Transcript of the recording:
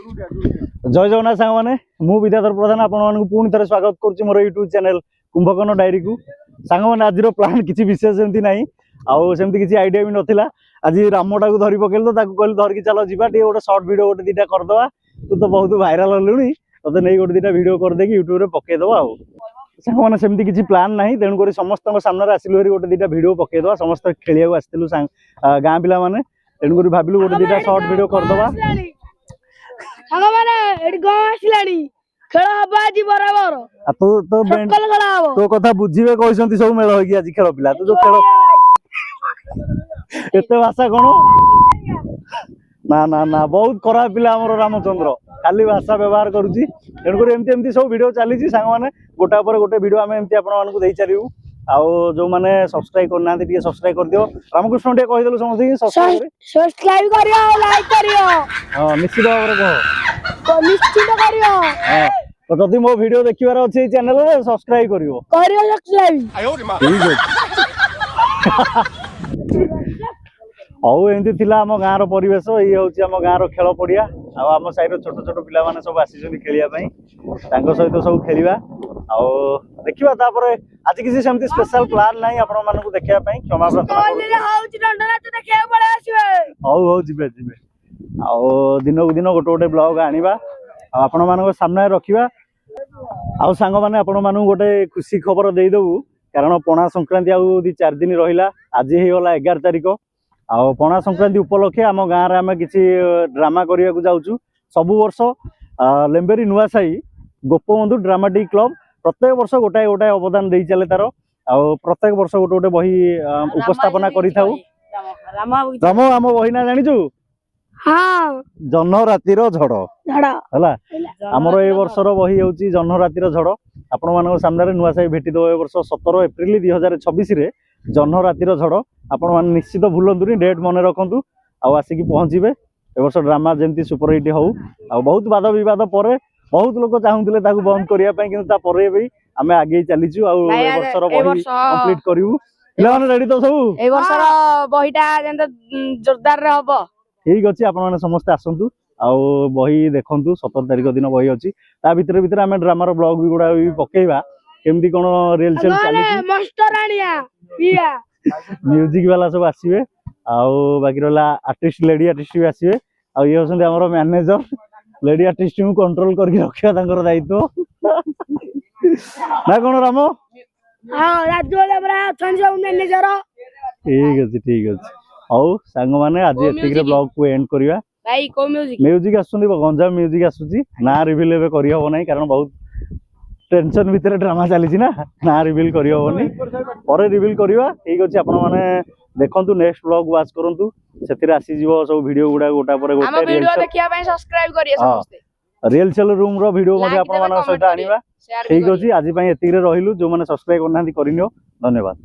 जय जगन्नाथ सांग मैंने मु विद्याधर प्रधान आपण पुणी थे स्वागत करुच्ची मोर यूट्यूब चैनल कुंभकर्ण डायरी को सांग मैंने आज प्लान किसी विशेष सेमती ना आमती किसी आइडिया भी नाला आज रामटा को धरी पकड़ तो कहली धरिकी चल जा गोटे सर्ट भिड गोटे दीटा करदे तू तो बहुत भाइराल हलुणी ते नहीं गोटे दीटा भिड करदे यूट्यूब पकईदे सांग मैंने सेमती किसी प्लान ना तेणुक समस्त सामने आसिलु गोटे दीटा भिड पकईदे समस्त खेल आसलु गाँ पिला माने तेणुक भाविलु गोटे दीटा सर्ट भिड करदे तो कथा बुझे कहते सब मेल हो आज खेल पिला तो जो खेल एत भाषा कौन ना ना ना बहुत खराब पिला आमर रामचंद्र खाली भाषा व्यवहार करुच्ची तेणुक एमती सब वीडियो चली सांग मैंने गोटा पर गोटे वीडियो आम एमती आपको दे चलू आउ जो माने सब्सक्राइब करना सब्सक्राइब कर दियो रामकृष्ण टे कहि देलु समस्त सब्सक्राइब करियो लाइक करियो हां निश्चित भाव को निश्चित करियो तो जदि मो वीडियो देखिबार अछि चैनल रे सब्सक्राइब करियो सब्सक्राइब आयो रे मां ठीक अछि आउ एंती थिला हम गाँ रो परिवेश ये होछि हम गाँ रो खेल पड़िया आम साइड छोट छोट पिला माने सब आसी खेलिया पई तांको सहित सब खेलिबा आउ देखिबा तापर आज किसी सेमती स्पेशल प्लान नाही आपण मानकु देखिया पई क्षमा प्रार्थना करू होछि दंडनाच देखिया पळे आसीबे हौ जिबे जिबे आउ दिन को दिन गोटे गोटे ब्लॉग आनिबा आपण मानक सामने रखिबा आउ सांग माने आपण मानकु गोटे खुशी खबर देई दबु कारण पणा संक्रांति आउ 4 दिन रहिला आज हे होला 11 तारिख आउ पणा संक्रांति उपलक्षे आम गाँ रे आम किसी ड्रामा करिया को जाउछु सब वर्ष लेम्बेरी नुआसाई गोपबंधु ड्रामाटिक क्लब प्रत्येक वर्ष गोटाए गोटाए अवदान दे चले तार आउ प्रत्येक वर्ष गोटे गोटे बही उपस्थापना करि थाउ राम आम बही ना जानिछु हां जह्न रातिर झड़ हला हमर ए वर्षर बही होची जह्न रातिर झड़ आपण मानक सामने रे नुआसाई भेटी दो ए वर्ष 17 एप्रिल 2026 रे जह्न रातिर झड़ आपण मान निश्चित भूलंतुनी डेट मने रखंतु आउ आसिकी पहुंचीबे ए वर्ष ड्रामा जेमती सुपर हिट हो आउ बहुत वाद विवाद परे बहुत लोग चाहूले बंद करने किंतु भी आम आगे चलीचु आर्षर बही कंप्लीट करू पे रेडी तो सब बहीटा जोरदार हम ठीक अच्छे आपने समस्ते आसतु आउ बही देखु 17 तारिख दिन बही अच्छी ता भितर आम ड्रामार ब्लॉग भी गुड़ा भी पकेबा केमती कौन रियल सेल म्यूजिक वाला सब आसवे आउ बाकी रहा आर्टिस्ट लेडी आर्टिस्ट भी आसवे आ ये होछन हमर मैनेजर लेडी आर्टिस्ट को कंट्रोल करके रखिया तांकर दायित्व ना कौन राम हां राजू वाला बरा अछन सब मैनेजर ठीक अछि आउ सांग माने आज एतिक रे ब्लॉग को एंड करिवा भाई को म्यूजिक आसुनी गंजाम म्यूजिक आसुची ना रिवील एबे करि हो नै कारण बहुत टेंशन भितर ड्रामा चली ना ना रिवील करि हो नै पर रिवील करिवा ठीक अछि आपण माने देखंतु नेक्स्ट ब्लॉग वाच करंतु सेतिर आसी जीवो सब वीडियो गुडा गोटा पर गोटे हम वीडियो देखिया पई सब्सक्राइब करिए समस्त रियल सेल रूम रो वीडियो मध्ये आपण मानक सहित आनिबा ठीक अछि आज पई एतिक रे रहिलु जो माने सब्सक्राइब करनांती करिनियो धन्यवाद।